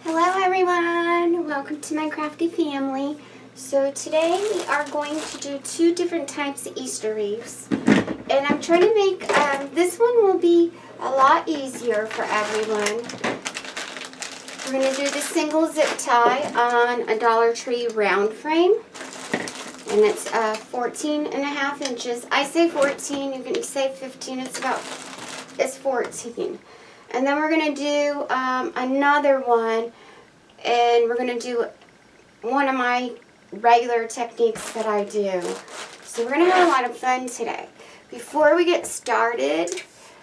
Hello everyone, welcome to my crafty family. So today we are going to do two different types of Easter wreaths. And I'm trying to make, this one will be a lot easier for everyone. We're going to do the single zip tie on a Dollar Tree round frame. And it's 14.5 inches. I say 14, you can say 15, it's 14. And then we're going to do another one, and we're going to do one of my regular techniques that I do. So we're going to have a lot of fun today. Before we get started,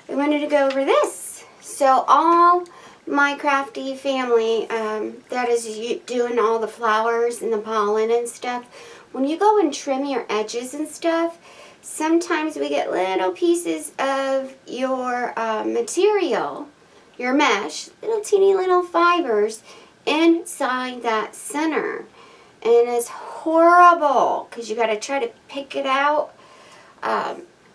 I wanted to go over this. So all my crafty family that is doing all the flowers and the pollen and stuff, when you go and trim your edges and stuff, sometimes we get little pieces of your material, your mesh, little teeny little fibers inside that center. And it's horrible because you got to try to pick it out.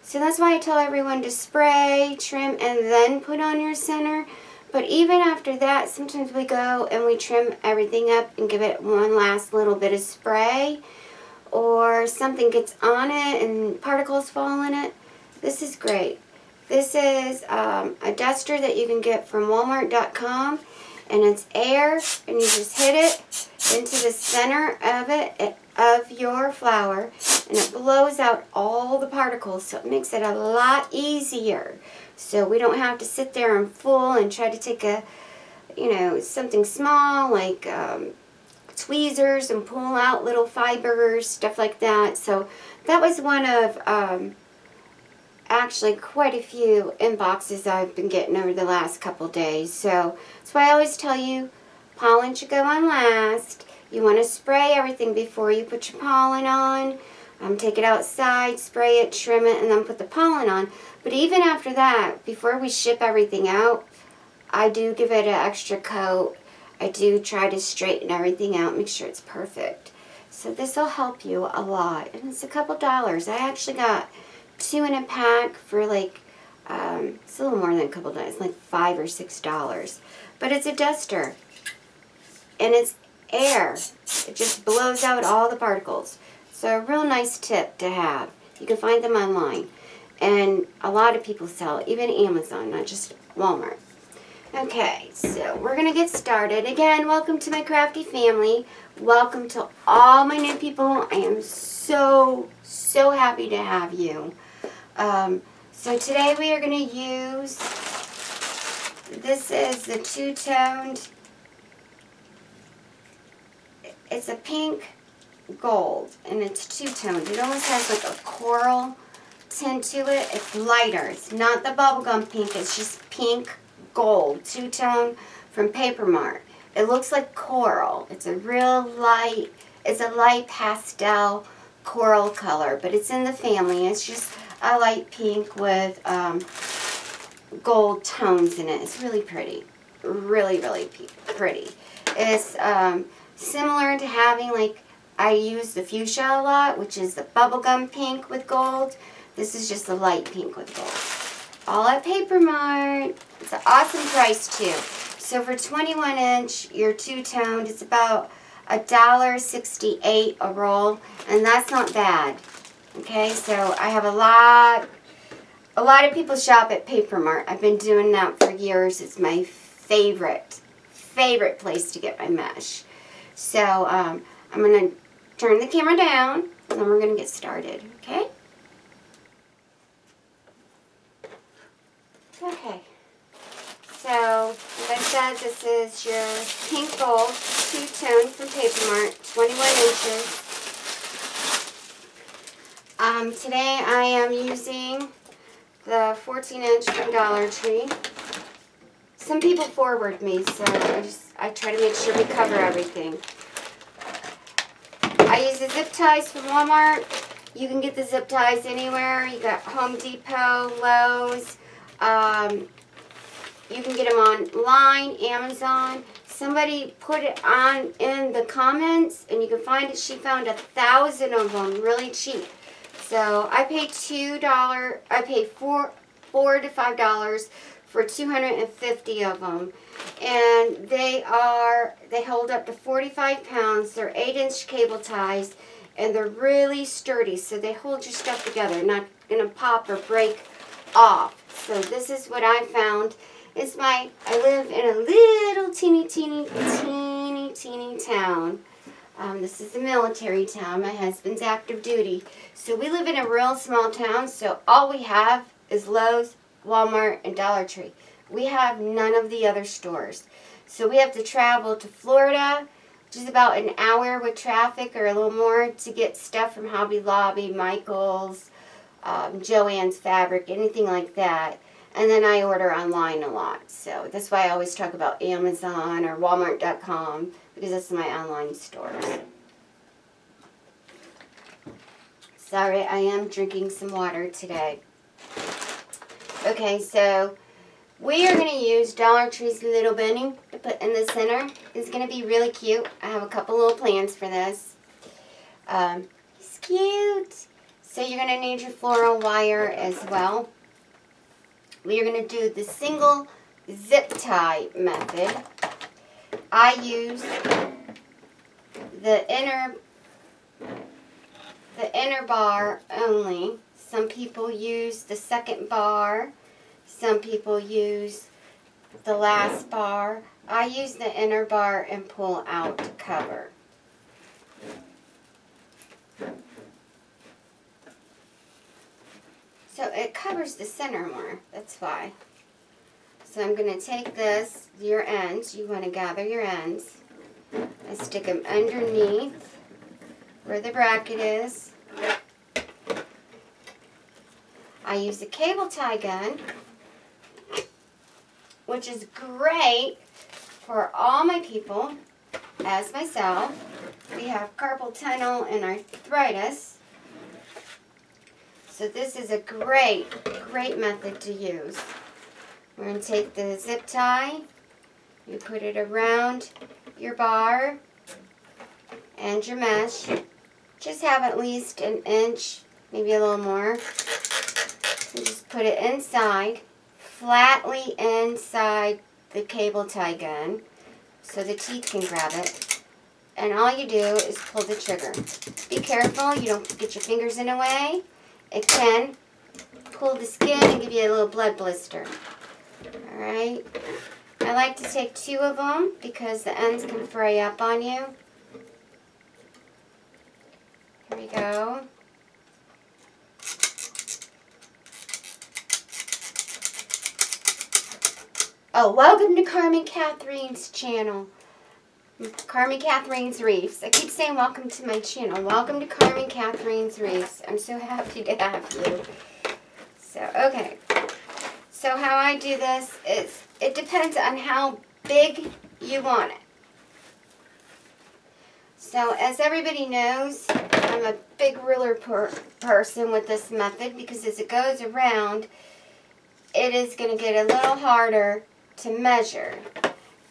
So that's why I tell everyone to spray, trim, and then put on your center. But even after that, sometimes we go and we trim everything up and give it one last little bit of spray, or something gets on it and particles fall in it. This is great. This is a duster that you can get from Walmart.com, and it's air, and you just hit it into the center of your flower, and it blows out all the particles, so it makes it a lot easier. So we don't have to sit there and fool and try to take a, something small like tweezers and pull out little fibers, stuff like that. So that was one of actually quite a few inboxes I've been getting over the last couple days. So that's why I always tell you pollen should go on last. You want to spray everything before you put your pollen on. Take it outside, spray it, trim it, and then put the pollen on. But even after that, before we ship everything out, I do give it an extra coat. I do try to straighten everything out, make sure it's perfect. So this will help you a lot. And it's a couple dollars. I actually got 2 in a pack for like, it's a little more than a couple dollars, like $5 or $6. But it's a duster. And it's air. It just blows out all the particles. So a real nice tip to have. You can find them online. And a lot of people sell it, even Amazon, not just Walmart. Okay, so we're going to get started. Again, welcome to my crafty family. Welcome to all my new people. I am so happy to have you. So today we are going to use, this is the two-toned, it's a pink gold, and it's two-toned. It almost has like a coral tint to it. It's lighter. It's not the bubblegum pink. It's just pink gold, two-tone from Paper Mart. It looks like coral. It's a real light, it's a light pastel coral color, but it's in the family. It's just a light pink with gold tones in it. It's really pretty. Really pretty. It's similar to having, like, I use the fuchsia a lot, which is the bubblegum pink with gold. This is just the light pink with gold. All at Paper Mart. It's an awesome price too. So for 21 inch, your two-toned, it's about $1.68 a roll, and that's not bad. Okay, so I have a lot of people shop at Paper Mart. I've been doing that for years. It's my favorite place to get my mesh. So I'm going to turn the camera down, and then we're going to get started, okay? Okay, so as I said, this is your pink gold two-tone from Paper Mart, 21 inches. Today I am using the 14-inch from Dollar Tree. Some people forward me, so I try to make sure we cover everything. I use the zip ties from Walmart. You can get the zip ties anywhere. You got Home Depot, Lowe's. You can get them online, Amazon. Somebody put it on in the comments, and you can find it. She found 1,000 of them really cheap. So I paid $4 to $5 for 250 of them. And they hold up to 45 pounds. They're 8-inch cable ties, and they're really sturdy, so they hold your stuff together, not gonna pop or break off. So this is what I found. I live in a little teeny town. This is a military town. My husband's active duty. So we live in a real small town, so all we have is Lowe's, Walmart, and Dollar Tree. We have none of the other stores. So we have to travel to Florida, which is about an hour with traffic or a little more, to get stuff from Hobby Lobby, Michael's, Joann's Fabric, anything like that. And then I order online a lot. So that's why I always talk about Amazon or Walmart.com, because that's my online stores. Sorry, I am drinking some water today. Okay, so we are going to use Dollar Tree's Little Bunny to put in the center. It's going to be really cute. I have a couple little plans for this. He's cute. So you're going to need your floral wire as well. We are going to do the single zip tie method. I use the inner bar only. Some people use the second bar. Some people use the last bar. I use the inner bar and pull out to cover. So it covers the center more, that's why. So I'm going to take this, your ends, you want to gather your ends, and stick them underneath where the bracket is. I use a cable tie gun, which is great for all my people, as myself. We have carpal tunnel and arthritis. So this is a great method to use. We're going to take the zip tie, you put it around your bar and your mesh. Just have at least an inch, maybe a little more. And just put it inside, flatly inside the cable tie gun so the teeth can grab it. And all you do is pull the trigger. Be careful you don't get your fingers in the way. It can pull the skin and give you a little blood blister. Alright. I like to take 2 of them because the ends can fray up on you. Here we go. Oh, welcome to Carmen Katharine's channel. Carmen Katharine's Wreaths. I keep saying welcome to my channel. Welcome to Carmen Katharine's Wreaths. I'm so happy to have you. So, okay. So how I do this is, it depends on how big you want it. So as everybody knows, I'm a big ruler person with this method, because as it goes around, it is going to get a little harder to measure.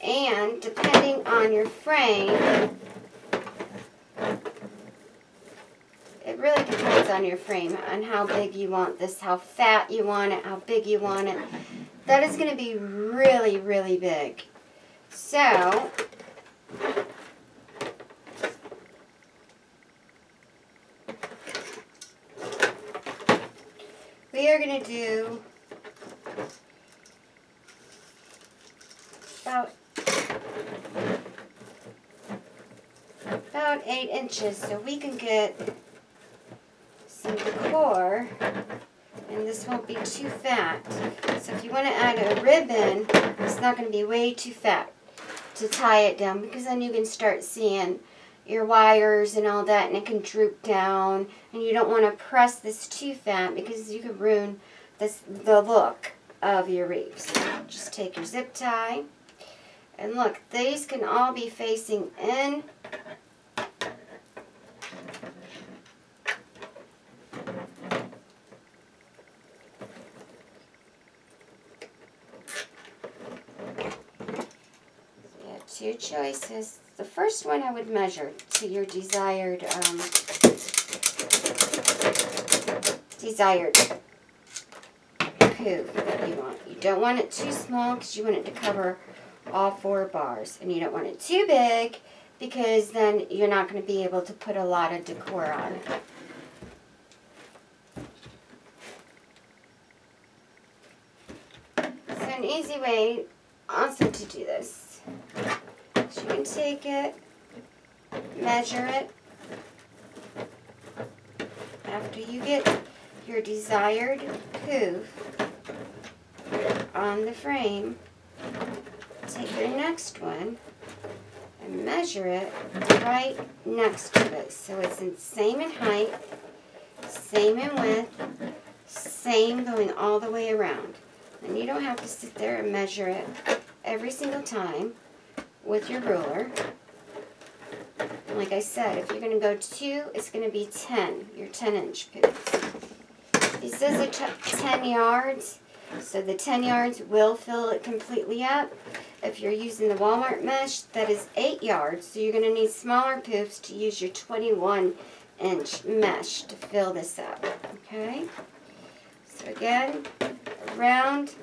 And depending on your frame, it really depends on your frame, on how big you want this, how fat you want it, how big you want it. That is going to be really, really big. So, we are going to do about 8 inches, so we can get some decor, and this won't be too fat. So if you want to add a ribbon, it's not going to be way too fat to tie it down, because then you can start seeing your wires and all that, and it can droop down, and you don't want to press this too fat because you could ruin the look of your wreaths. Just take your zip tie, and look, these can all be facing in. So you have 2 choices. The first one I would measure to your desired poof that you want. You don't want it too small because you want it to cover all 4 bars. And you don't want it too big because then you're not going to be able to put a lot of decor on. So an easy way also to do this is you can take it, measure it. After you get your desired poof on the frame, take your next one and measure it right next to it. So it's the same in height, same in width, same going all the way around. And you don't have to sit there and measure it every single time with your ruler. And like I said, if you're going to go 2, it's going to be 10, your 10-inch poofs. These are 10 yards, so the 10 yards will fill it completely up. If you're using the Walmart mesh, that is 8 yards, so you're going to need smaller poofs to use your 21-inch mesh to fill this up, okay? So again, around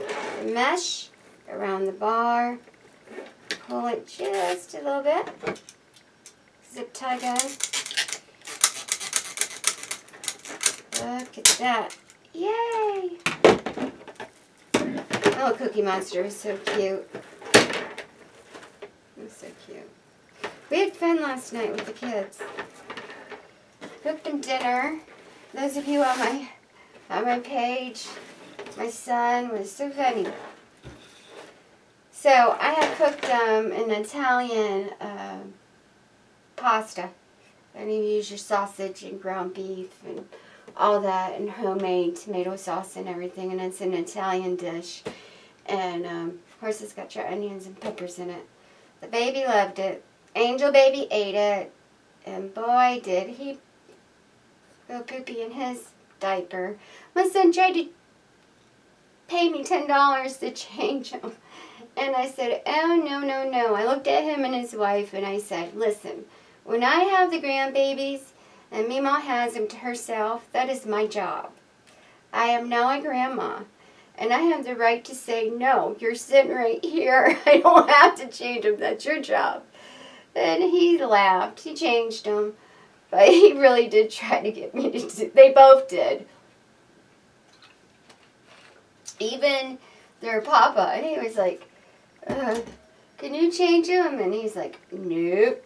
the mesh, around the bar, pull it just a little bit. Zip tie gun. Look at that. Yay! Oh, Cookie Monster is so cute. It's so cute. We had fun last night with the kids. Cooked them dinner. Those of you on my page, my son was so funny. So I had cooked an Italian pasta, and you use your sausage and ground beef and all that, and homemade tomato sauce and everything, and it's an Italian dish. And of course it's got your onions and peppers in it. The baby loved it. Angel baby ate it, and boy did he go poopy in his diaper. My son tried to pay me $10 to change him, and I said, oh no, no, no. I looked at him and his wife and I said, listen, when I have the grandbabies and Mima has them to herself, that is my job. I am now a grandma, and I have the right to say, no, you're sitting right here. I don't have to change them. That's your job. And he laughed. He changed them. But he really did try to get me to do. They both did. Even their papa. And he was like, can you change them? And he's like, nope.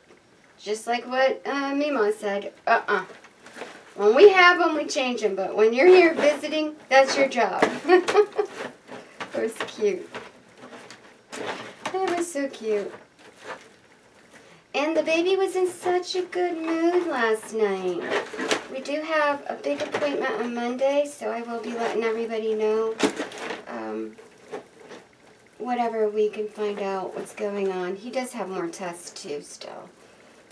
Just like what Mima said. When we have them, we change them. But when you're here visiting, that's your job. It was cute. It was so cute. And the baby was in such a good mood last night. We do have a big appointment on Monday, so I will be letting everybody know whatever we can find out what's going on. He does have more tests too still.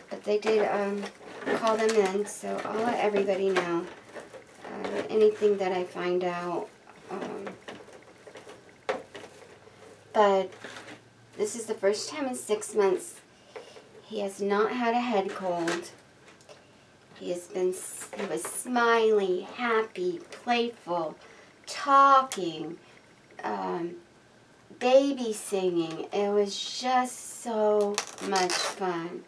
But they did call them in, so I'll let everybody know anything that I find out. But this is the first time in 6 months he has not had a head cold. He was smiley, happy, playful, talking, baby singing. It was just so much fun.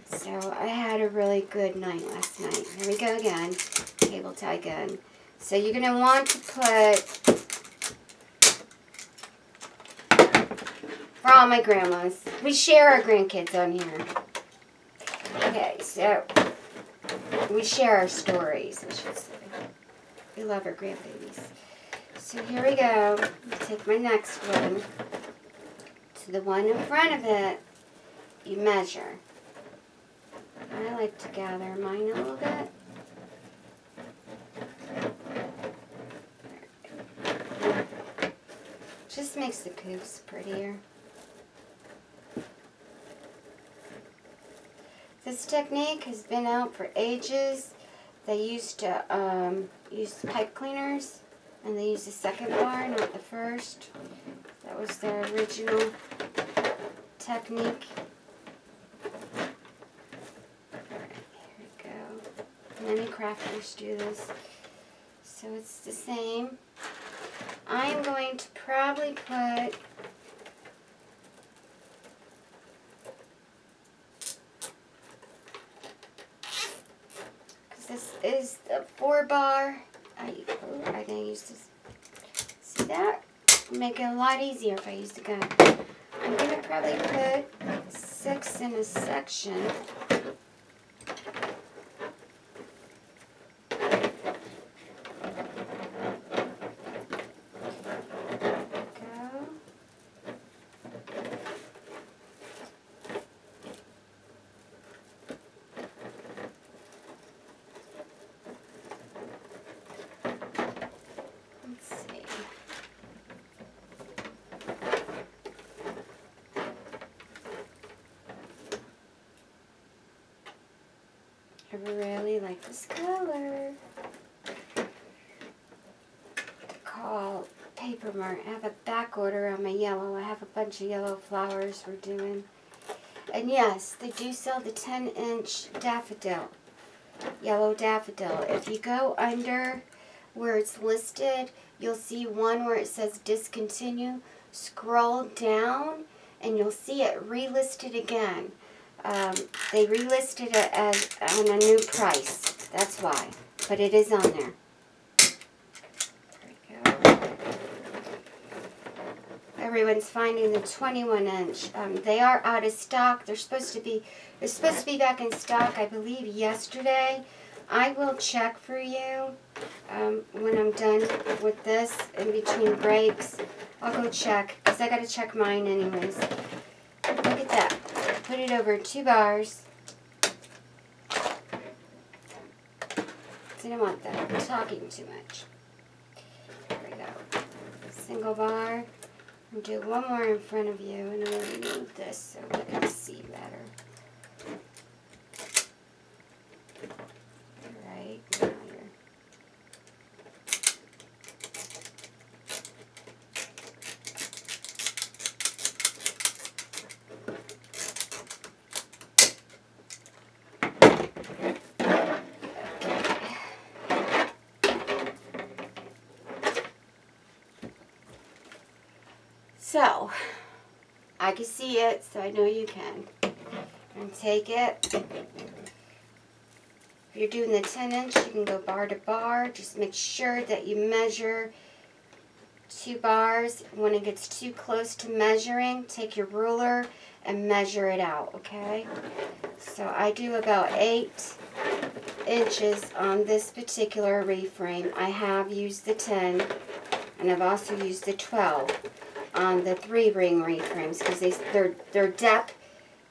So I had a really good night last night. Here we go again, cable tie gun. So you're going to want to put, for all my grandmas, we share our grandkids on here. Okay, so we share our stories, I should say. We love our grandbabies. So here we go. I'll take my next one. To the one in front of it, you measure. I like to gather mine a little bit. Just makes the poofs prettier. This technique has been out for ages. They used to use pipe cleaners, and they used the second bar, not the first. That was their original technique. Many crafters do this, so it's the same. I am going to probably put this is the 4-bar. I'm going to use this. See that? Make it a lot easier if I use the gun. I'm going to probably put 6 in a section. I really like this color. Called Paper Mart. I have a back order on my yellow. I have a bunch of yellow flowers we're doing. And yes, they do sell the 10-inch daffodil. Yellow daffodil. If you go under where it's listed, you'll see one where it says discontinue. Scroll down and you'll see it relisted again. They relisted it as on a new price. That's why. But it is on there. There we go. Everyone's finding the 21-inch. They are out of stock. They're supposed to be back in stock, I believe, yesterday. I will check for you when I'm done with this in between breaks. I'll go check because I got to check mine anyways. Look at that. Put it over 2 bars. I don't want that. I'm talking too much. There we go. Single bar. And do one more in front of you, and I'm going to move this so we can see better. Right now you're so, I can see it, so I know you can. And take it. If you're doing the 10-inch, you can go bar to bar. Just make sure that you measure 2 bars. When it gets too close to measuring, take your ruler and measure it out, okay? So I do about 8 inches on this particular wreath frame. I have used the 10, and I've also used the 12. On the 3-ring wreath frames because their depth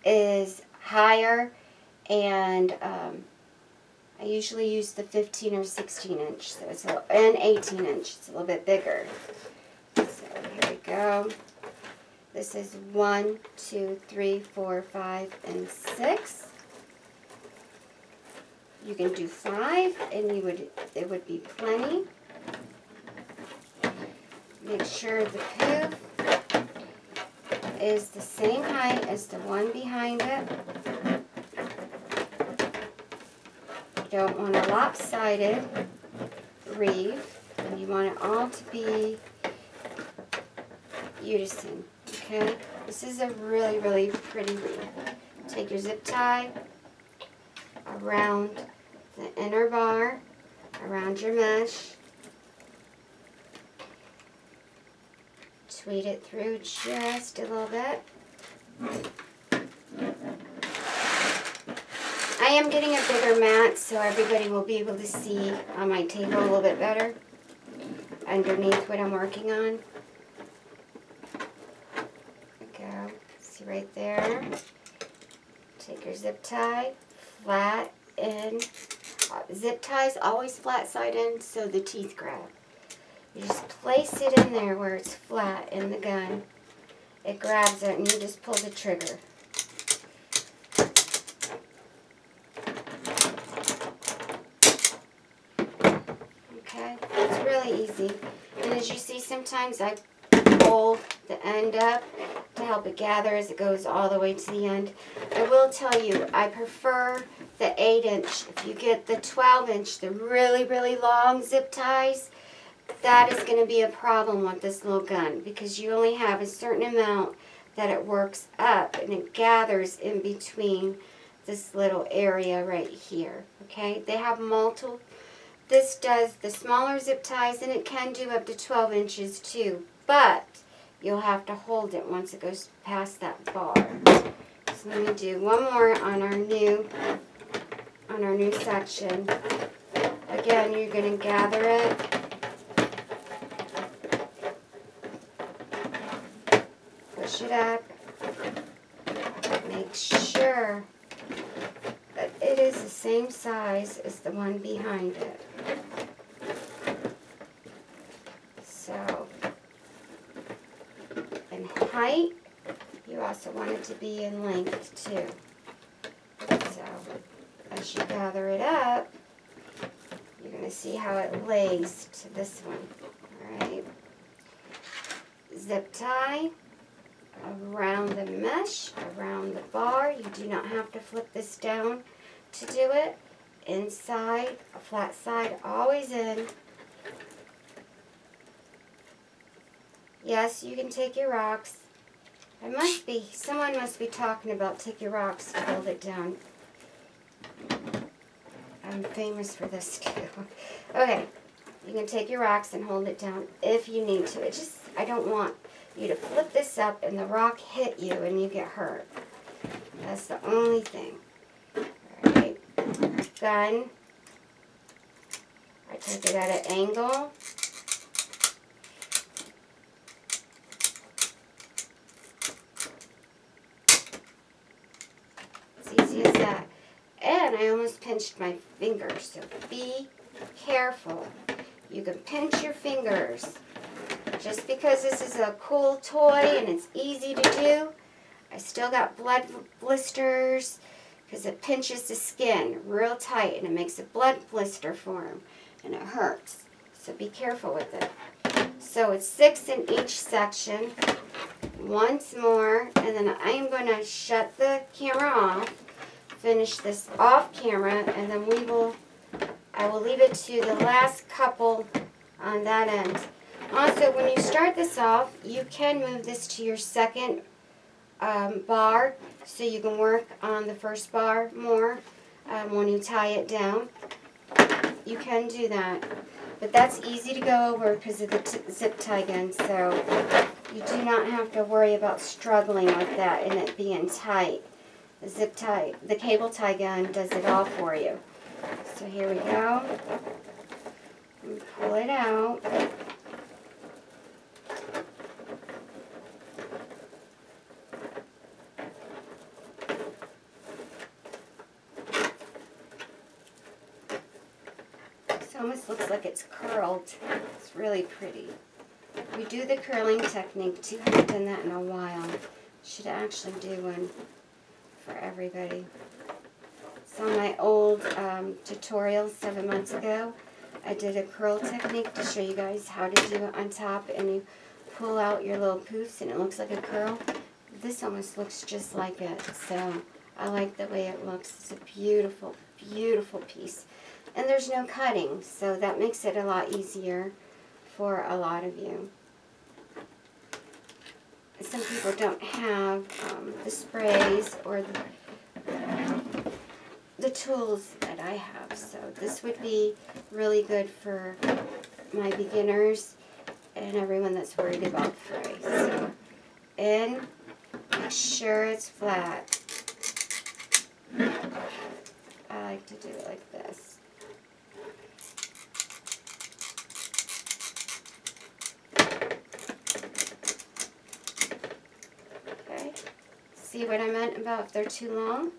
is higher, and I usually use the 15 or 16 inch, so it's and 18 inch. It's a little bit bigger. So here we go. This is 1, 2, 3, 4, 5, and 6. You can do 5, and it would be plenty. Make sure the poof is the same height as the one behind it. You don't want a lopsided wreath. You want it all to be unison, okay? This is a really, really pretty wreath. Take your zip tie around the inner bar, around your mesh. Tweed it through just a little bit. I am getting a bigger mat so everybody will be able to see on my table a little bit better underneath what I'm working on. There we go. See right there. Take your zip tie, flat in. Zip ties always flat side in so the teeth grab. You just place it in there where it's flat in the gun. It grabs it and you just pull the trigger. Okay, it's really easy. And as you see, sometimes I pull the end up to help it gather as it goes all the way to the end. I will tell you, I prefer the 8-inch. If you get the 12-inch, the really, really long zip ties, that is going to be a problem with this little gun because you only have a certain amount that it works up and it gathers in between this little area right here. Okay, they have multiple. This does the smaller zip ties and it can do up to 12 inches too, but you'll have to hold it once it goes past that bar. So let me do one more on our new section. Again, you're going to gather it. Push it up. Make sure that it is the same size as the one behind it. So, in height, you also want it to be in length too. So, as you gather it up, you're going to see how it lays to this one. Alright. Zip tie around the mesh, around the bar. You do not have to flip this down to do it. Inside, a flat side, always in. Yes, you can take your rocks. Someone must be talking about take your rocks to hold it down. I'm famous for this too. Okay, you can take your rocks and hold it down if you need to. I don't want you to flip this up and the rock hit you and you get hurt. That's the only thing. Alright, gun. I take it at an angle. It's easy as that. And I almost pinched my fingers, so be careful. You can pinch your fingers. Just because this is a cool toy and it's easy to do, I still got blood blisters because it pinches the skin real tight and it makes a blood blister form and it hurts. So be careful with it. So it's 6 in each section. Once more, and then I'm going to shut the camera off, finish this off camera, and then I will leave it to the last couple on that end. Also, when you start this off, you can move this to your second bar so you can work on the first bar more when you tie it down. You can do that. But that's easy to go over because of the zip tie gun, so you do not have to worry about struggling with that and it being tight. The zip tie, the cable tie gun does it all for you. So here we go. Pull it out. Almost looks like it's curled. It's really pretty. We do the curling technique too. I haven't done that in a while. Should actually do one for everybody. It's on my old tutorial 7 months ago. I did a curl technique to show you guys how to do it on top, and you pull out your little poofs and it looks like a curl. This almost looks just like it, so I like the way it looks. It's a beautiful, beautiful piece. And there's no cutting, so that makes it a lot easier for a lot of you. Some people don't have the sprays or the tools that I have, so this would be really good for my beginners and everyone that's worried about fray. So, and make sure it's flat. I like to do it like this. See what I meant about if they're too long?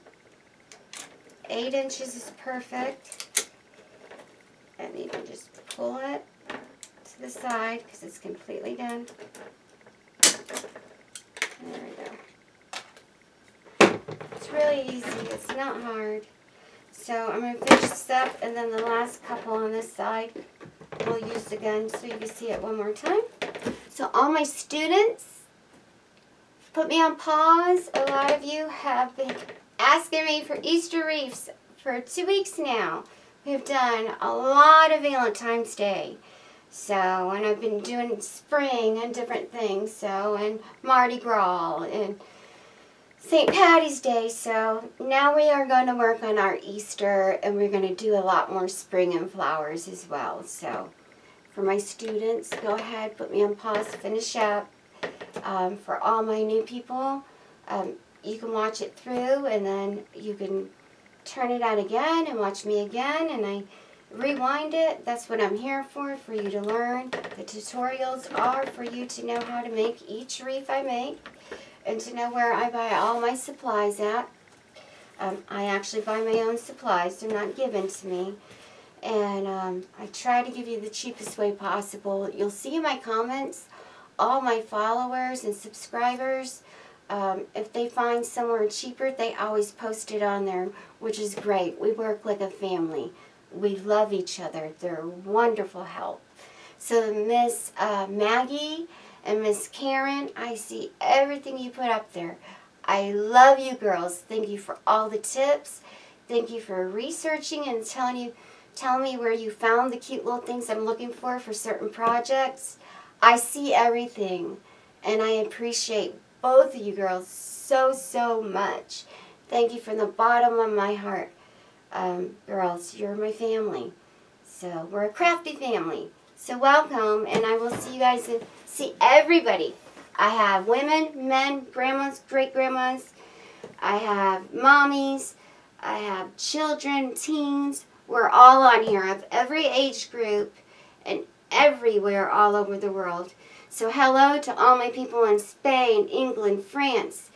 8 inches is perfect. And you can just pull it to the side because it's completely done. There we go. It's really easy. It's not hard. So I'm going to finish this up, and then the last couple on this side, we'll use the gun so you can see it one more time. So all my students, put me on pause. A lot of you have been asking me for Easter wreaths for 2 weeks now. We've done a lot of Valentine's Day. So, and I've been doing spring and different things, so, and Mardi Gras and St. Patty's Day. So now we are going to work on our Easter, and we're going to do a lot more spring and flowers as well. So for my students, go ahead, put me on pause, finish up. For all my new people, you can watch it through, and then you can turn it on again and watch me again, and I rewind it. That's what I'm here for you to learn. The tutorials are for you to know how to make each wreath I make, and to know where I buy all my supplies at. I actually buy my own supplies. They're not given to me. And I try to give you the cheapest way possible. You'll see in my comments, all my followers and subscribers, if they find somewhere cheaper, they always post it on there, which is great. We work like a family. We love each other. They're wonderful help. So Miss Maggie and Miss Karen, I see everything you put up there. I love you girls. Thank you for all the tips. Thank you for researching and telling me where you found the cute little things I'm looking for certain projects. I see everything, and I appreciate both of you girls so much. Thank you from the bottom of my heart. Girls, you're my family. So we're a crafty family. So welcome, and I will see you guys and see everybody. I have women, men, grandmas, great-grandmas. I have mommies. I have children, teens. We're all on here of every age group and everywhere all over the world. So hello to all my people in Spain, England, France,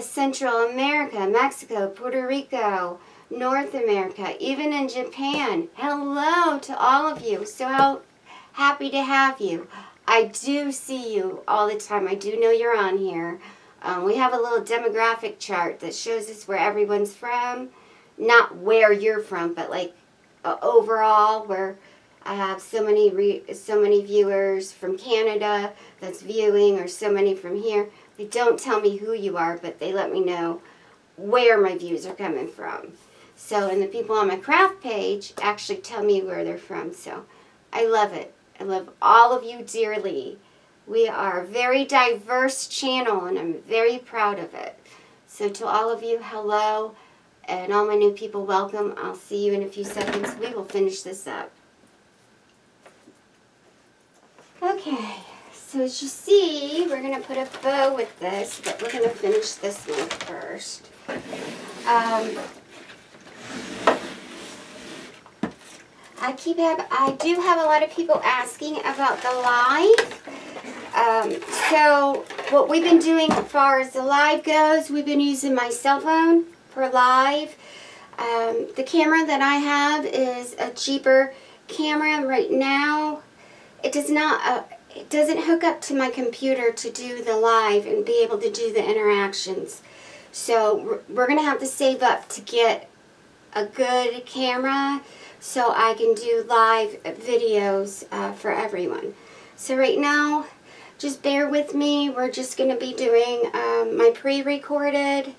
Central America, Mexico, Puerto Rico, North America, even in Japan. Hello to all of you. So happy to have you. I do see you all the time. I do know you're on here. We have a little demographic chart that shows us where everyone's from. Not where you're from, but like overall, where I have so many viewers from Canada that's viewing, or so many from here. They don't tell me who you are, but they let me know where my views are coming from. So, and the people on my craft page actually tell me where they're from. So, I love it. I love all of you dearly. We are a very diverse channel, and I'm very proud of it. So, to all of you, hello. And all my new people, welcome. I'll see you in a few seconds. We will finish this up. Okay, so as you see, we're going to put a bow with this, but we're going to finish this one first. I do have a lot of people asking about the live. So what we've been doing as far as the live goes, we've been using my cell phone for live. The camera that I have is a cheaper camera right now. It doesn't hook up to my computer to do the live and be able to do the interactions. So we're going to have to save up to get a good camera so I can do live videos for everyone. So right now, just bear with me. We're just going to be doing my pre-recorded.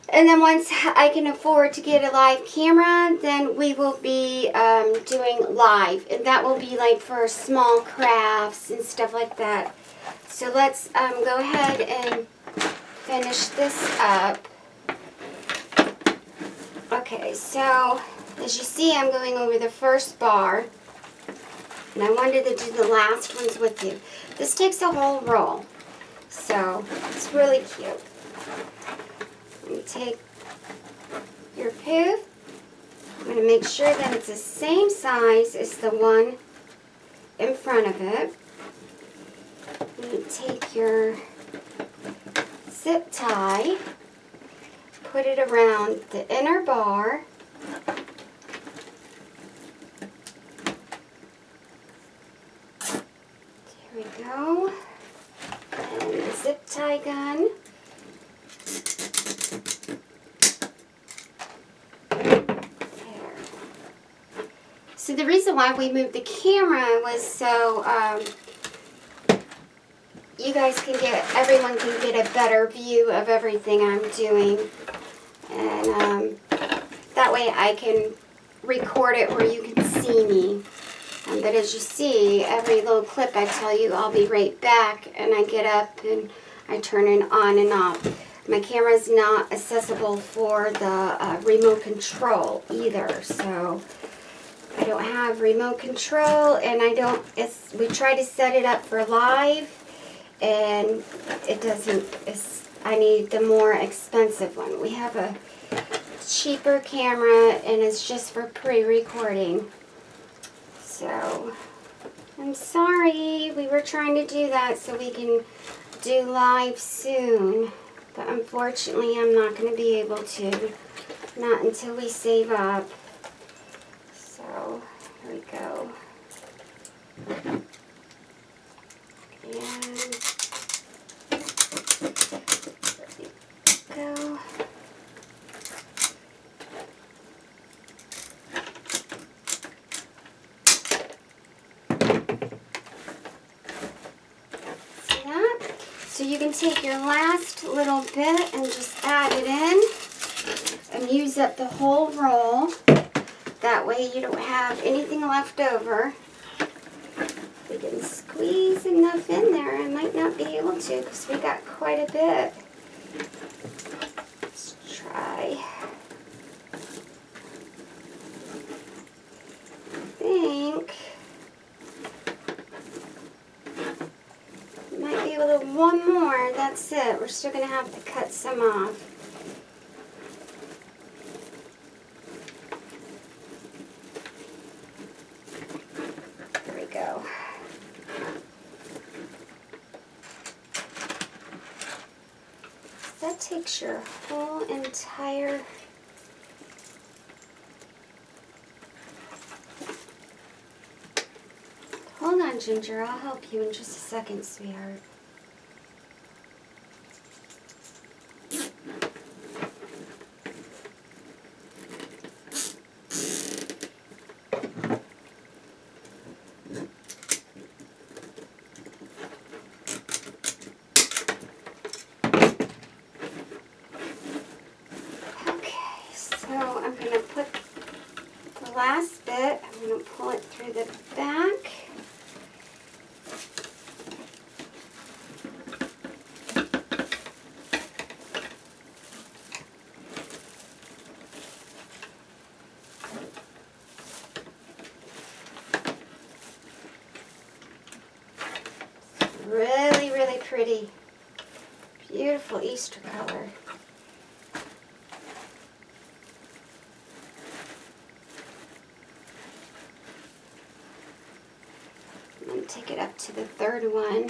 And then once I can afford to get a live camera, then we will be doing live. And that will be like for small crafts and stuff like that. So let's go ahead and finish this up. Okay, so as you see, I'm going over the first bar. And I wanted to do the last ones with you. This takes a whole roll. So it's really cute. You take your poof. I'm going to make sure that it's the same size as the one in front of it. You take your zip tie, put it around the inner bar. There we go. And the zip tie gun. So the reason why we moved the camera was so you guys can everyone can get a better view of everything I'm doing. And that way I can record it where you can see me. But as you see, every little clip I tell you, I'll be right back, and I get up and I turn it on and off. My camera is not accessible for the remote control either, so I don't have remote control, and we try to set it up for live, and it doesn't, I need the more expensive one. We have a cheaper camera, and it's just for pre-recording. So, I'm sorry, we were trying to do that so we can do live soon, but unfortunately I'm not going to be able to, not until we save up. So, here we go. And there we go. So you can take your last little bit and just add it in and use up the whole roll. That way you don't have anything left over. If we can squeeze enough in there, I might not be able to because we got quite a bit. Let's try. I think might be able to one more. That's it. We're still going to have to cut some off. There we go. That takes your whole entire Hold on, Ginger. I'll help you in just a second, sweetheart. Okay, so I'm going to put the last bit, I'm going to pull it through the back. Really, really pretty. Beautiful Easter color. I'm going to take it up to the third one.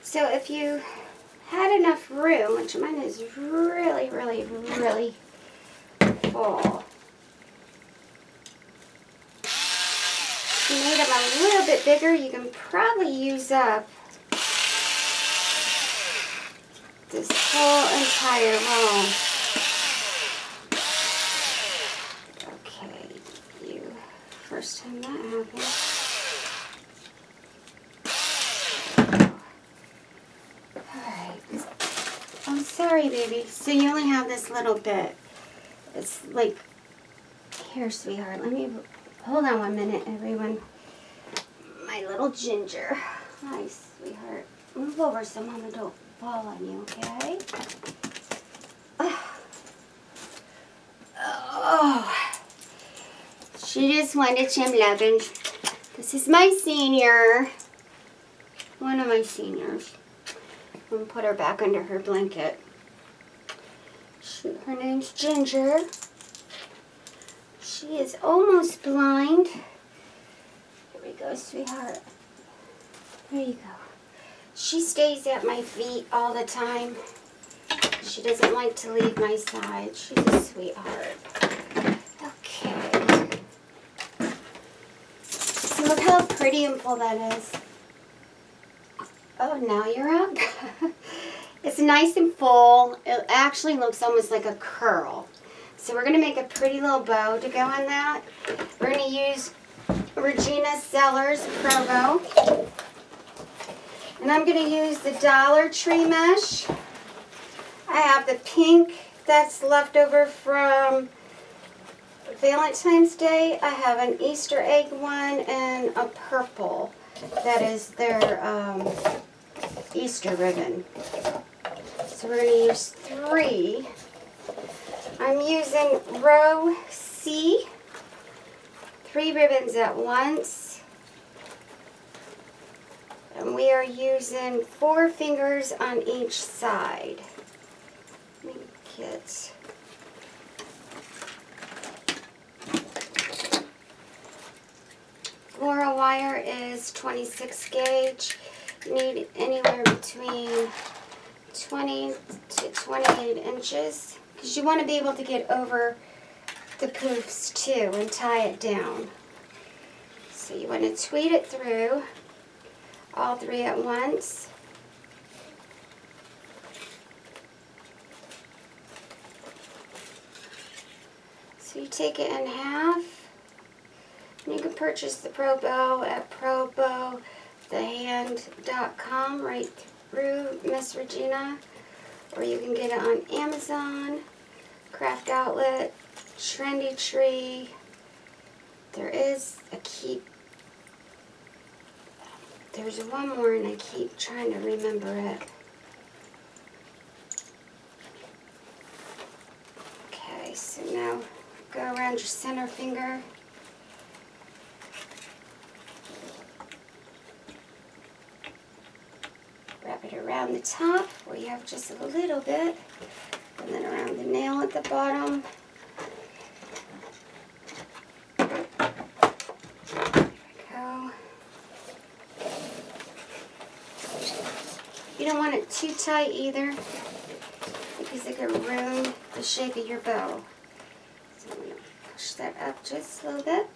So if you had enough room, which mine is really, really, really full, if you made them a little bit bigger, you can probably use up this whole entire roll. Okay, first time that happened. I'm sorry, baby. So you only have this little bit. It's like, here, sweetheart. Let me, hold on 1 minute, everyone. My little Ginger. Hi, sweetheart. Move over so Mama don't fall on you, okay? Oh. She just wanted some loving. This is my senior. One of my seniors. I'm going to put her back under her blanket. Her name's Ginger. She is almost blind. Here we go, sweetheart. There you go. She stays at my feet all the time. She doesn't like to leave my side. She's a sweetheart. Okay. So look how pretty and full that is. Oh, now you're up. It's nice and full. It actually looks almost like a curl. So we're going to make a pretty little bow to go on that. We're going to use Regina Sellers Pro Bow. And I'm going to use the Dollar Tree mesh. I have the pink that's left over from Valentine's Day. I have an Easter egg one and a purple. That is their Easter ribbon. So we're going to use 3. I'm using row C, 3 ribbons at once. And we are using 4 fingers on each side. Let me get... Floral wire is 26 gauge. You need anywhere between 20 to 28 inches because you want to be able to get over the poofs too and tie it down. So you want to tweed it through all 3 at once. So you take it in half. And you can purchase the Pro Bow at probowthehand.com right through Miss Regina, or you can get it on Amazon, Craft Outlet, Trendy Tree. There is a there's one more and I keep trying to remember it. Okay, so now go around your center finger. Wrap it around the top where you have just a little bit, and then around the nail at the bottom. There we go. You don't want it too tight either because it could ruin the shape of your bow. So I'm going to push that up just a little bit.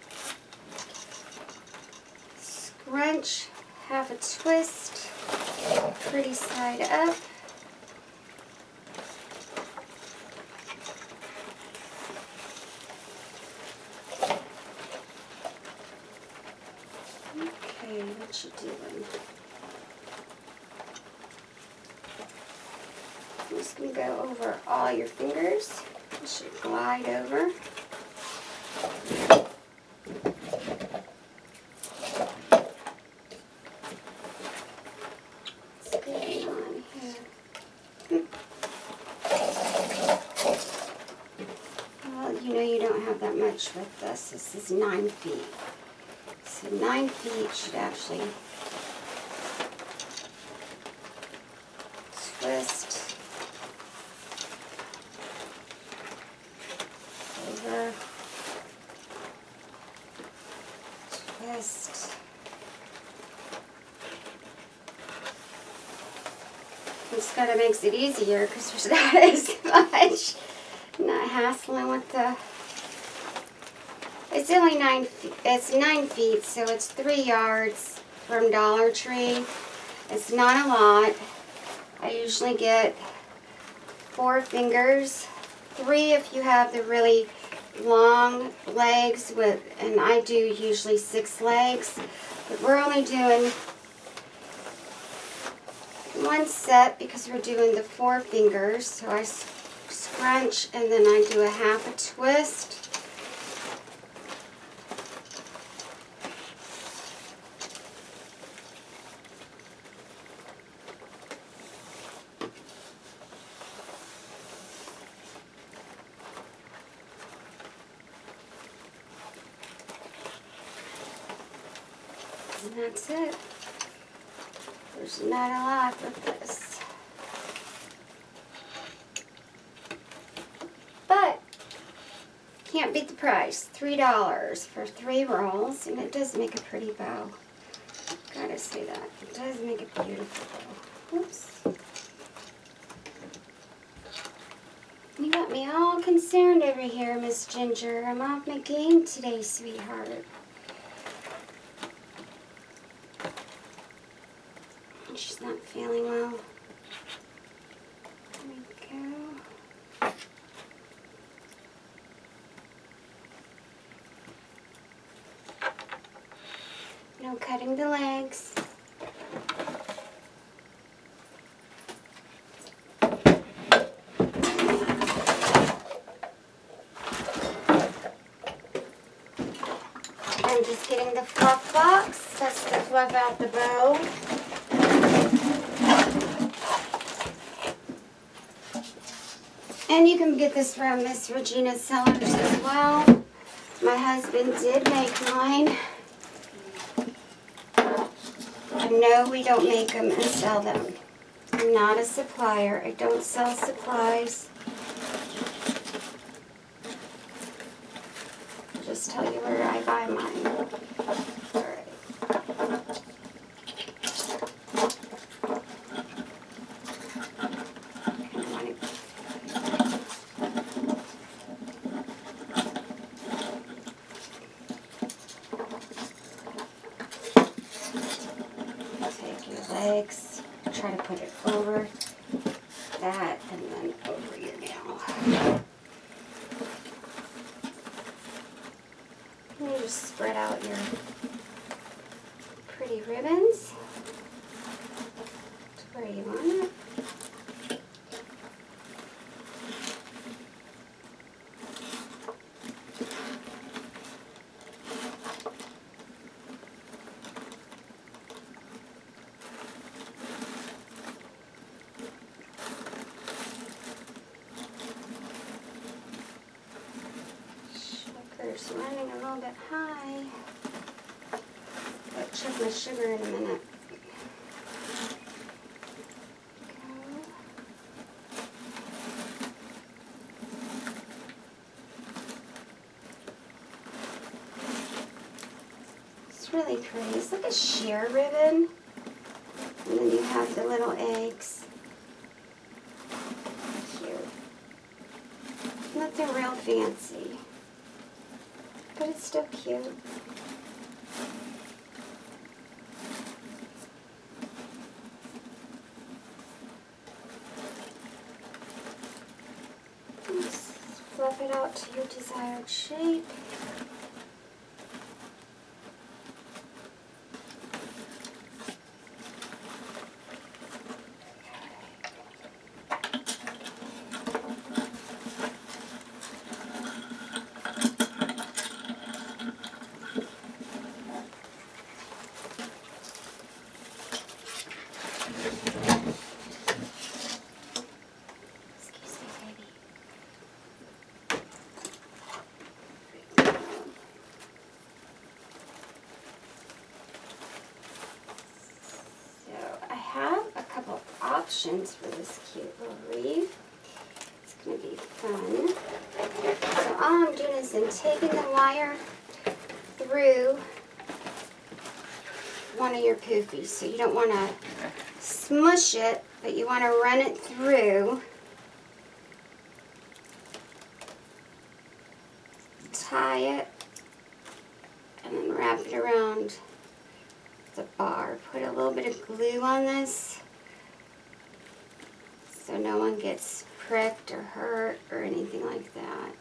Scrunch, half a twist. Pretty side up. Okay, what you doing? I'm just going to go over all your fingers. You should glide over. With this is 9 feet. So 9 feet should actually twist over, twist. This kind of makes it easier because there's not as much, not hassling with the. It's only 9 feet. It's 9 feet, so it's 3 yards from Dollar Tree. It's not a lot. I usually get 4 fingers, 3 if you have the really long legs and I do usually 6 legs. But we're only doing 1 set because we're doing the 4 fingers. So I scrunch and then I do a half a twist. And that's it. There's not a lot with this. But can't beat the price. $3 for 3 rolls, and it does make a pretty bow. Gotta say that. It does make a beautiful bow. Oops. You got me all concerned over here, Miss Ginger. I'm off my game today, sweetheart. She's not feeling well. There we go. No cutting the legs. I'm just getting the fluff box. That's to fluff out the bow. And you can get this from Miss Regina's Sellers as well. My husband did make mine. And no, we don't make them and sell them. I'm not a supplier. I don't sell supplies. I'll just tell you where I buy mine. All right. Legs, try to put it over that and then over your nail. And you just spread out your pretty ribbons to where you want it. Sugar's running a little bit high. I'll check my sugar in a minute. It's really pretty. It's like a sheer ribbon. And then you have the little eggs. Cute. Nothing real fancy. But it's still cute. Just fluff it out to your desired shape. Options for this cute little wreath. It's going to be fun. So all I'm doing is I'm taking the wire through one of your poofies. So you don't want to smush it, but you want to run it through. Tie it and then wrap it around the bar. Put a little bit of glue on this, so no one gets pricked or hurt or anything like that.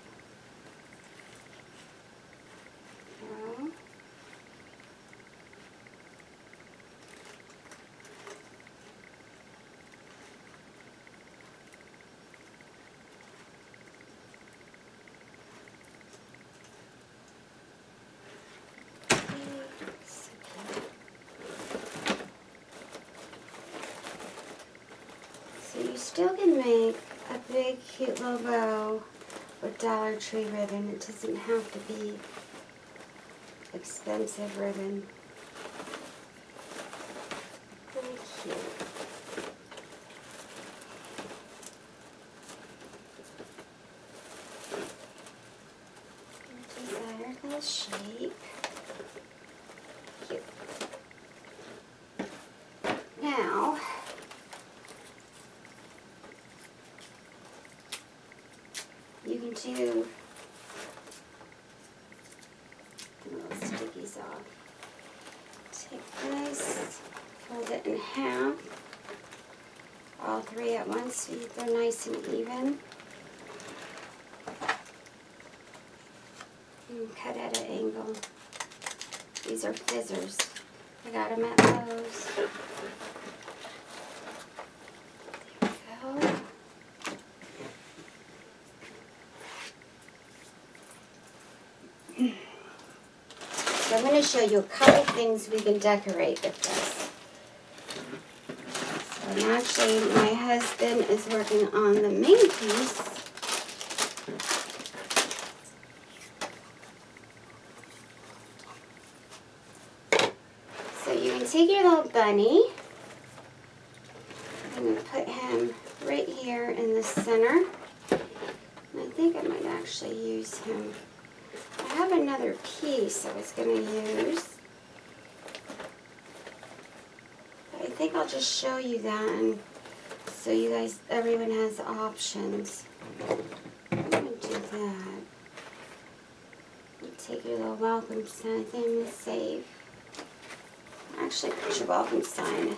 So. You still can make a big cute little bow with Dollar Tree ribbon. It doesn't have to be expensive ribbon. Very cute. shape. Cute. Now, you can do little stickies off. Take this, fold it in half, all three at once so they're nice and even. And cut at an angle. These are fizzers. I got them at Lowe's. There we go. So I'm going to show you a couple things we can decorate with this. So actually, my husband is working on the main piece. So you can take your little bunny. I'm going to put him right here in the center. And I think I might actually use him. I have another piece I was going to use. But I think I'll just show you that and so you guys, everyone has options. I'm going to do that. You take your little welcome sign. I think I'm going to save. Actually, put your welcome sign.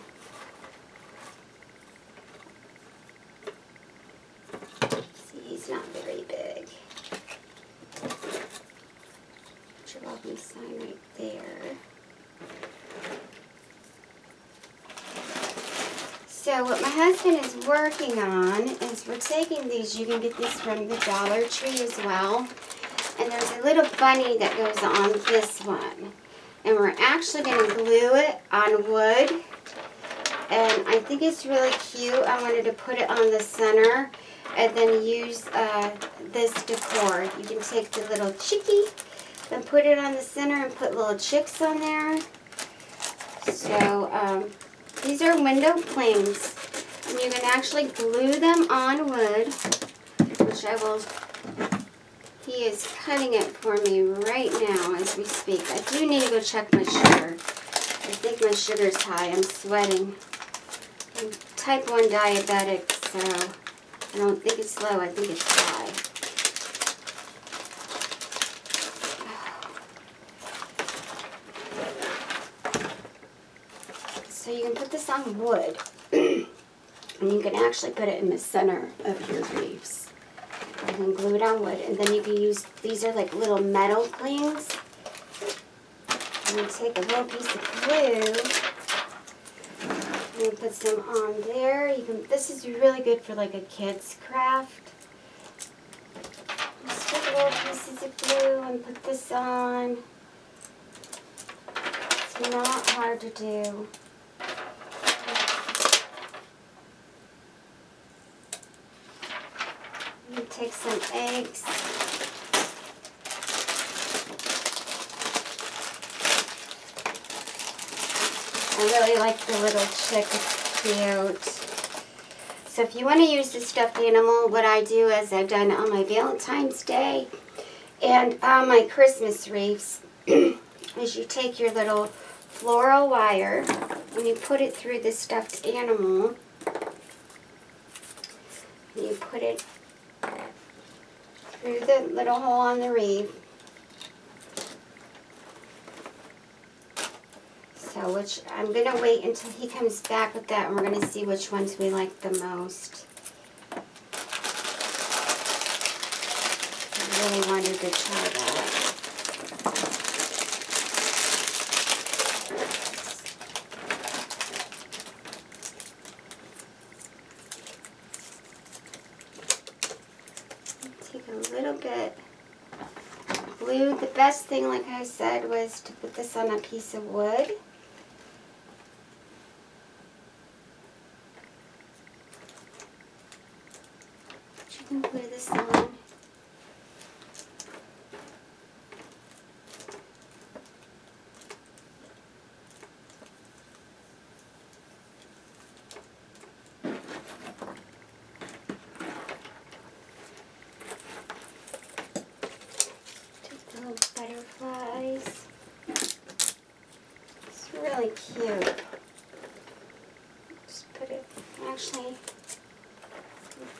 See, he's not very big. Put your welcome sign right there. So what my husband is working on is we're taking these, you can get these from the Dollar Tree as well. And there's a little bunny that goes on this one. And we're actually going to glue it on wood. And I think it's really cute. I wanted to put it on the center and then use this decor. You can take the little chickie and put it on the center and put little chicks on there. So these are window plings. And you can actually glue them on wood, which I will... He is cutting it for me right now as we speak. I do need to go check my sugar. I think my sugar's high. I'm sweating. I'm type 1 diabetic, so I don't think it's low. I think it's high. So you can put this on wood. And you can actually put it in the center of your wreaths. And then glue it on wood, and then you can use, these are like little metal clings. And you take a little piece of glue, and you put some on there. You can, this is really good for like a kid's craft. Just take little pieces of glue and put this on. It's not hard to do. You take some eggs. I really like the little chick, it's cute. So if you want to use the stuffed animal, what I do is I've done it on my Valentine's Day and on my Christmas wreaths is you take your little floral wire and you put it through the stuffed animal. And you put it through the little hole on the wreath. So which I'm going to wait until he comes back with that and we're going to see which ones we like the most. I really wanted to try that. Take a little bit of glue. The best thing, like I said, was to put this on a piece of wood. You can glue this on. Take the little butterfly. cute. Just put it, actually,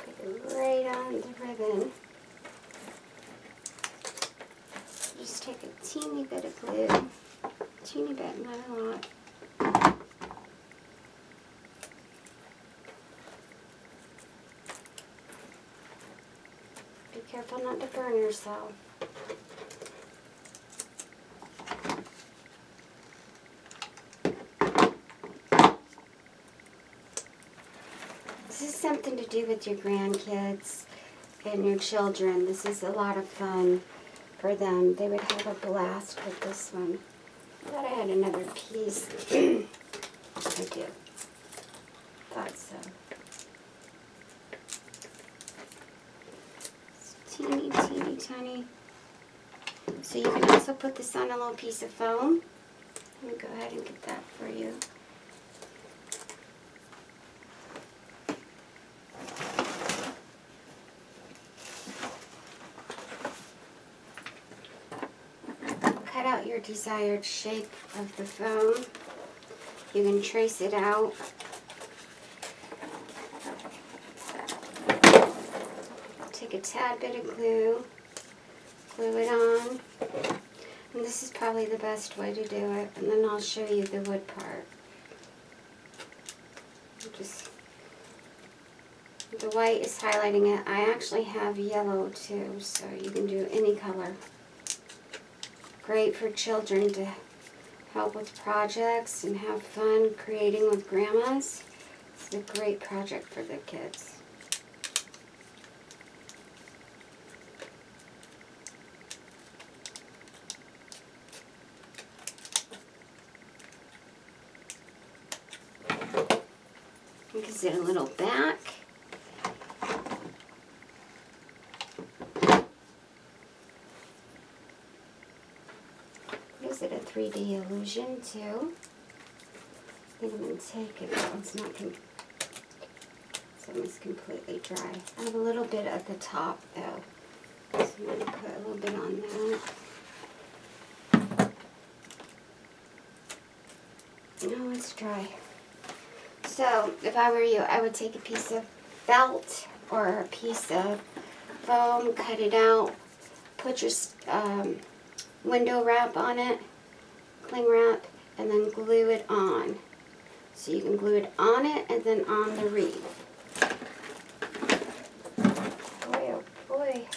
put it right on the ribbon. Just take a teeny bit of glue, teeny bit, not a lot. Be careful not to burn yourself. This is something to do with your grandkids and your children. This is a lot of fun for them. They would have a blast with this one. I thought I had another piece. I do. Thought so. It's teeny, teeny, tiny. So you can also put this on a little piece of foam. Let me go ahead and get that for you. Cut out your desired shape of the foam. You can trace it out. Take a tad bit of glue, glue it on, and this is probably the best way to do it, and then I'll show you the wood part. Just, the white is highlighting it. I actually have yellow too, so you can do any color. Great for children to help with projects and have fun creating with grandmas. It's a great project for the kids. Gives it a little back. Gives it a 3D illusion too. I think I'm going to take it. Oh, it's not it's almost completely dry. I have a little bit at the top though, so I'm going to put a little bit on that. No, it's dry. So, if I were you, I would take a piece of felt or a piece of foam, cut it out, put your window wrap on it, cling wrap, and then glue it on. So you can glue it on it and then on the wreath. Boy, oh boy.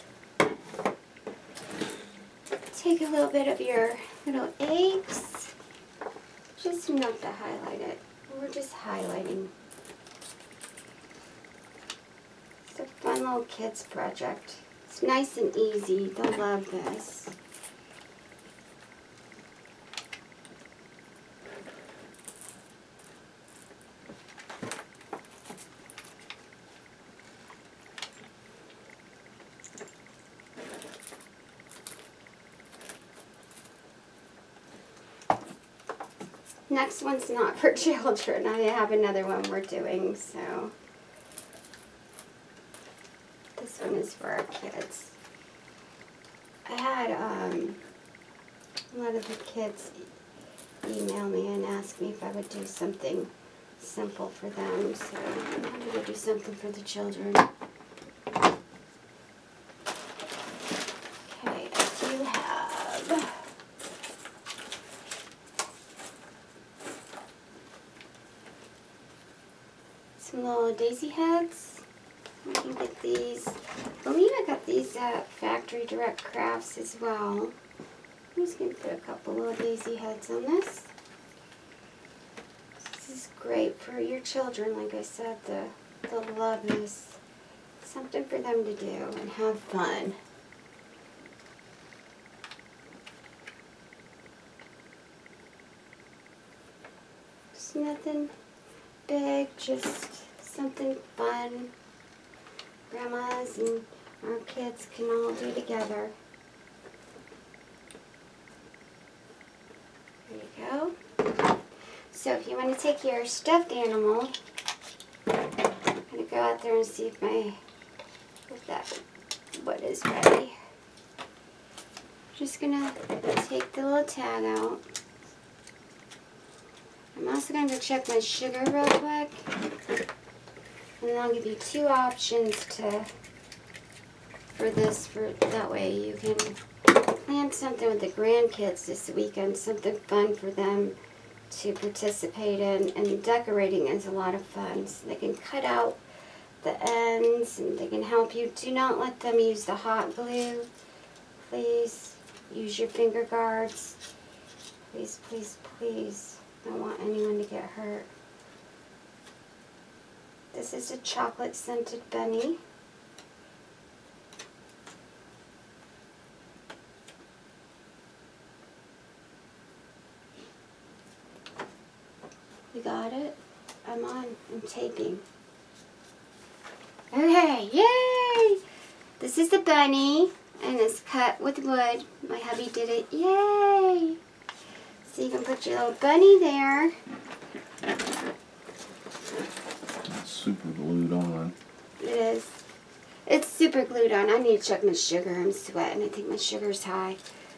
Take a little bit of your little eggs, just enough to highlight it. We're just highlighting. It's a fun little kids project. It's nice and easy. They'll love this. Next one's not for children. I have another one we're doing, so this one is for our kids. I had a lot of the kids email me and ask me if I would do something simple for them, so I'm happy to do something for the children. Okay, I do have some little daisy heads. You can get these. I believe I got these at Factory Direct Crafts as well. I'm just going to put a couple little daisy heads on this. This is great for your children, like I said. They'll love this. Something for them to do and have fun. Just nothing big, just something fun. Grandmas and our kids can all do together. There you go. So if you want to take your stuffed animal, I'm going to go out there and see if that wood is ready. Just going to take the little tag out. I'm also going to go check my sugar real quick. And then I'll give you 2 options for that way you can plan something with the grandkids this weekend, something fun for them to participate in. And decorating is a lot of fun. So they can cut out the ends and they can help you. Do not let them use the hot glue. Please use your finger guards. Please, please, please. I don't want anyone to get hurt. This is a chocolate scented bunny. You got it? I'm taping. Okay, yay! This is the bunny, and it's cut with wood. My hubby did it, yay! So you can put your little bunny there. It's super glued on. It is. It's super glued on. I need to check my sugar. I'm sweating. I think my sugar's high.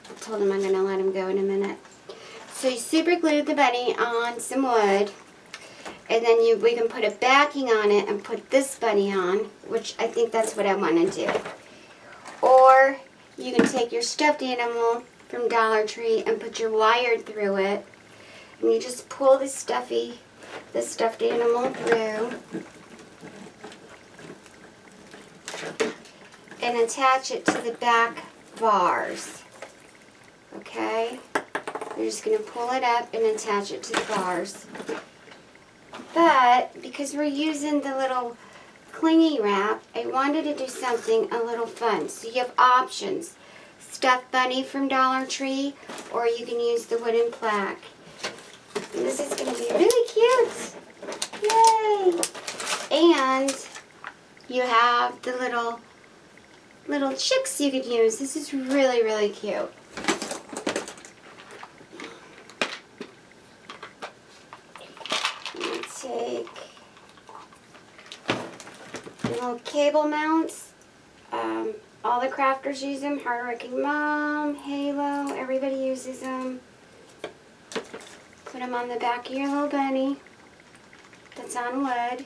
I told him I'm going to let him go in a minute. So you super glued the bunny on some wood. And then we can put a backing on it and put this bunny on, which I think that's what I want to do. Or you can take your stuffed animal from Dollar Tree and put your wire through it. And you just pull the stuffed animal through. And attach it to the back bars. Okay? You're just going to pull it up and attach it to the bars. But because we're using the little clingy wrap, I wanted to do something a little fun. So you have options. Stuffed bunny from Dollar Tree, or you can use the wooden plaque. And this is going to be really cute. Yay! And you have the little chicks you could use. This is really, really cute. Take little cable mounts. All the crafters use them. Hardworking Mom, Halo, everybody uses them. Put them on the back of your little bunny that's on wood.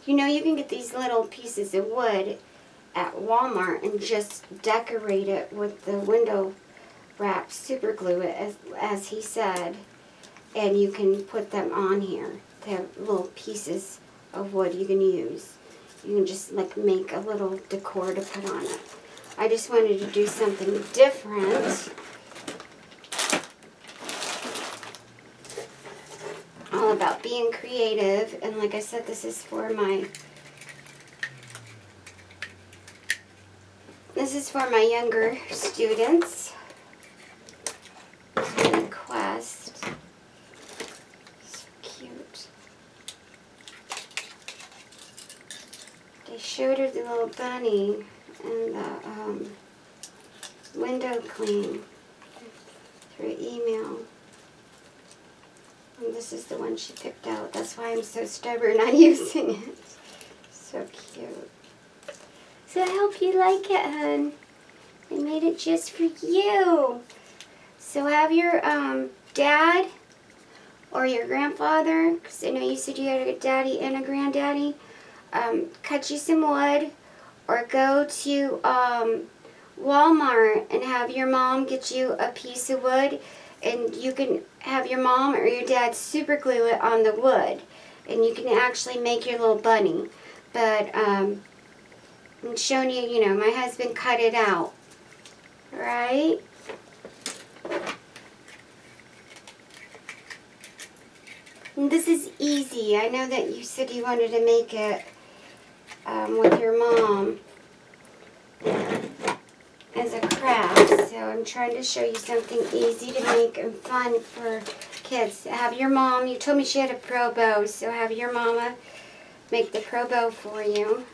You know, you can get these little pieces of wood at Walmart and just decorate it with the window wrap, super glue it as he said. And you can put them on here. They're little pieces of wood you can use. You can just like make a little decor to put on it. I just wanted to do something different. All about being creative. And like I said, this is for my younger students. It's a request. I showed her the little bunny and the window clean through email. And this is the one she picked out. That's why I'm so stubborn on using it. So cute. So I hope you like it, hon. I made it just for you. So have your dad or your grandfather, because I know you said you had a daddy and a granddaddy, cut you some wood, or go to Walmart and have your mom get you a piece of wood, and you can have your mom or your dad super glue it on the wood, and you can actually make your little bunny. But I'm showing you, you know, my husband cut it out, right? And this is easy. I know that you said you wanted to make it with your mom as a craft, so I'm trying to show you something easy to make and fun for kids. Have your mom, you told me she had a pro bow, so have your mama make the pro bow for you,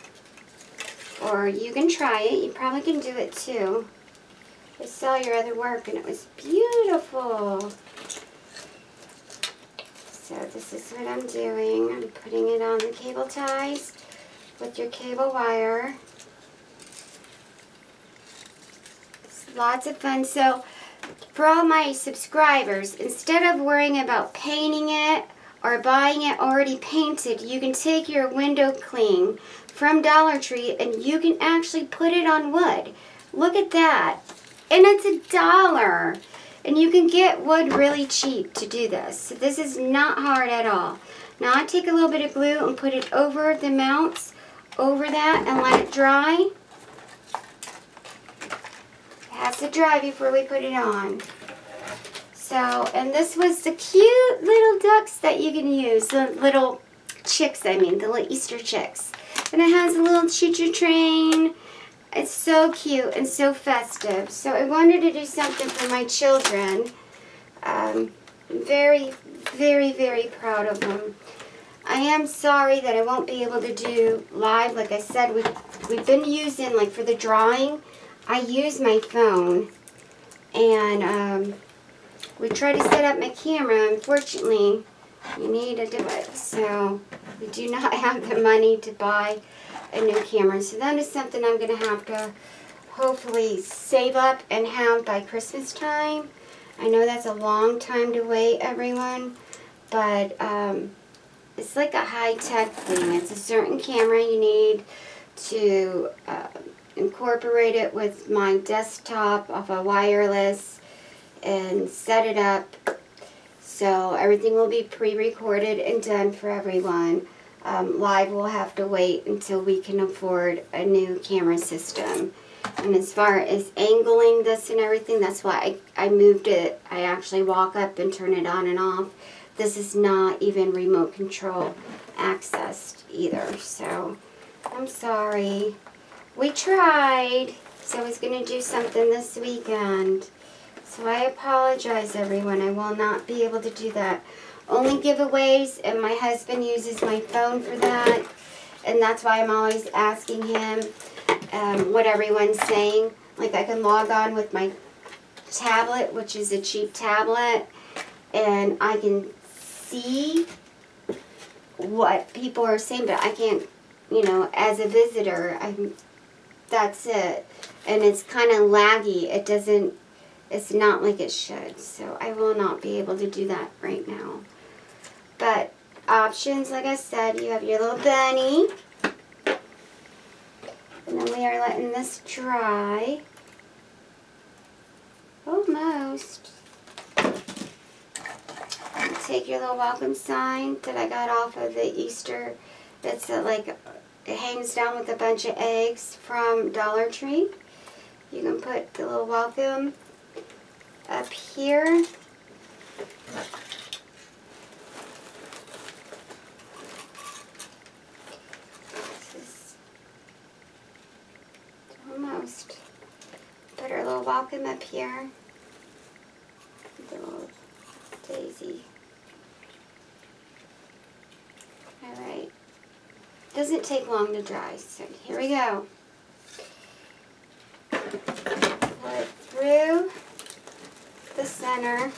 or you can try it. You probably can do it too. I saw your other work and it was beautiful. So this is what I'm doing. I'm putting it on the cable ties with your cable wire. It's lots of fun. So for all my subscribers, instead of worrying about painting it or buying it already painted, you can take your window cling from Dollar Tree and you can actually put it on wood. Look at that. And it's $1. And you can get wood really cheap to do this. So this is not hard at all. Now I take a little bit of glue and put it over the mounts, over that, and let it dry. It has to dry before we put it on. So, and this was the cute little ducks that you can use, the little chicks, I mean, the little Easter chicks. And it has a little choo-choo train. It's so cute and so festive. So I wanted to do something for my children. Very, very, very proud of them. I am sorry that I won't be able to do live. Like I said, we've been using, like for the drawing, I use my phone. And we tried to set up my camera. Unfortunately, you need a device. So we do not have the money to buy a new camera. So that is something I'm going to have to hopefully save up and have by Christmas time. I know that's a long time to wait, everyone, but it's like a high-tech thing. It's a certain camera you need to incorporate it with my desktop off a wireless and set it up so everything will be pre-recorded and done for everyone. Live will have to wait until we can afford a new camera system. And as far as angling this and everything, that's why I moved it. I actually walk up and turn it on and off. This is not even remote control accessed either. So I'm sorry. We tried. So I was going to do something this weekend. So I apologize, everyone. I will not be able to do that. Only giveaways, and my husband uses my phone for that, and that's why I'm always asking him what everyone's saying. Like I can log on with my tablet, which is a cheap tablet, and I can see what people are saying, but I can't, you know, as a visitor, that's it. And it's kind of laggy. It's not like it should, so I will not be able to do that right now. But options, like I said, you have your little bunny. And then we are letting this dry. Almost. And take your little welcome sign that I got off of the Easter. That's like, it hangs down with a bunch of eggs from Dollar Tree. You can put the little welcome up here. Almost. Put our little welcome up here. The little daisy. Alright. Doesn't take long to dry, so here we go. Pull it through the center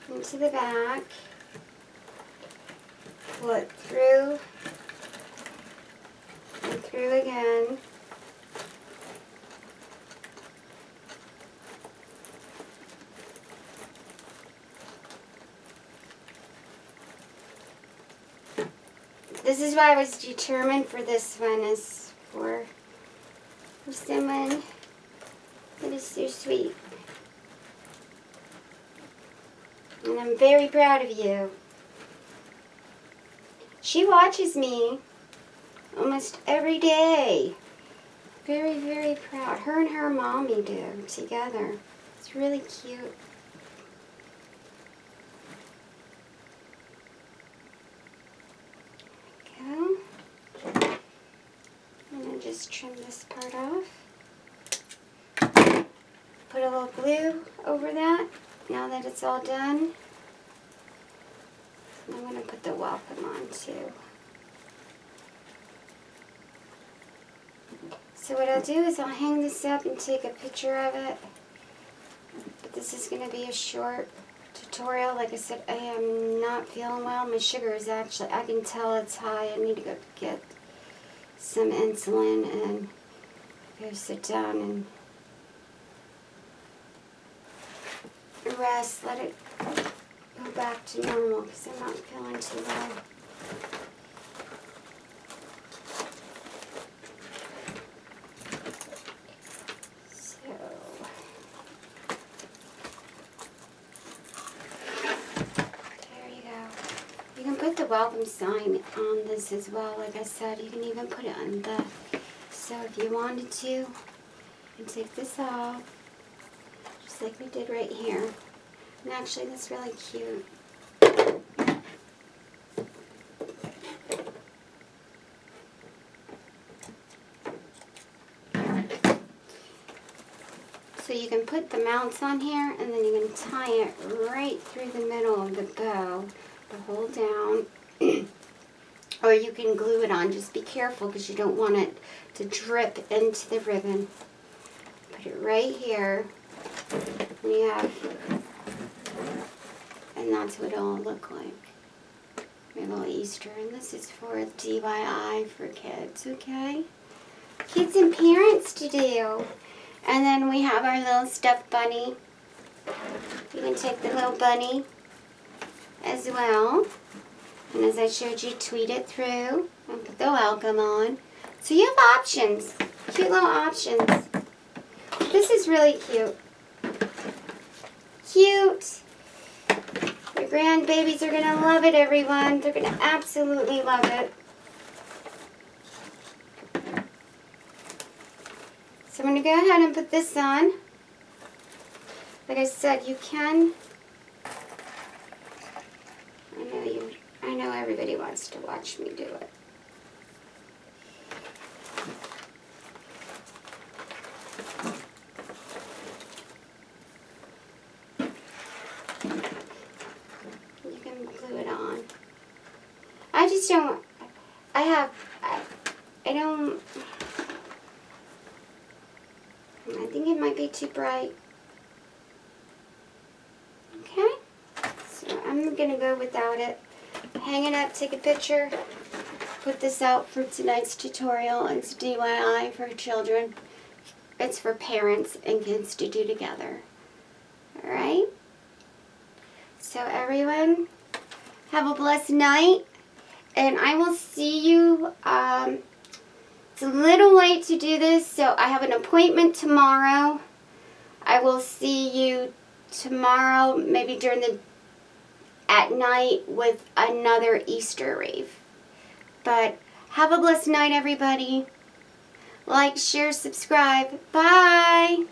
into the back. Pull it through and through again. This is why I was determined for this one, is for someone that is so sweet. And I'm very proud of you. She watches me almost every day. Very, very proud. Her and her mommy do together. It's really cute. Go. I'm going to just trim this part off. Put a little glue over that now that it's all done. And I'm going to put the welcome on too. So what I'll do is I'll hang this up and take a picture of it. But this is going to be a short tutorial. Like I said, I am not feeling well. My sugar is actually, I can tell it's high. I need to go get some insulin and go sit down and rest. Let it go back to normal because I'm not feeling too well. Put the welcome sign on this as well. Like I said, you can even put it on the, so if you wanted to, you can take this off, just like we did right here. And actually, that's really cute. So you can put the mounts on here, and then you can tie it right through the middle of the bow. To hold down, or you can glue it on. Just be careful because you don't want it to drip into the ribbon. Put it right here, and you have, and that's what it'll look like. Your little Easter, and this is for DIY for kids, okay? Kids and parents to do. And then we have our little stuffed bunny. You can take the little bunny as well, and as I showed you, tweet it through and put the welcome on. So you have options, cute little options. This is really cute. Cute. Your grandbabies are gonna love it, everyone. They're gonna absolutely love it. So I'm gonna go ahead and put this on. Like I said, you can. I know everybody wants to watch me do it. You can glue it on. I just don't, I think it might be too bright. Okay, so I'm gonna go without it. Hang it up, take a picture, put this out for tonight's tutorial. It's DIY for children. It's for parents and kids to do together. Alright? So everyone, have a blessed night, and I will see you. It's a little late to do this, so I have an appointment tomorrow. I will see you tomorrow, maybe at night, with another Easter wreath. But have a blessed night, everybody. Like, share, subscribe. Bye.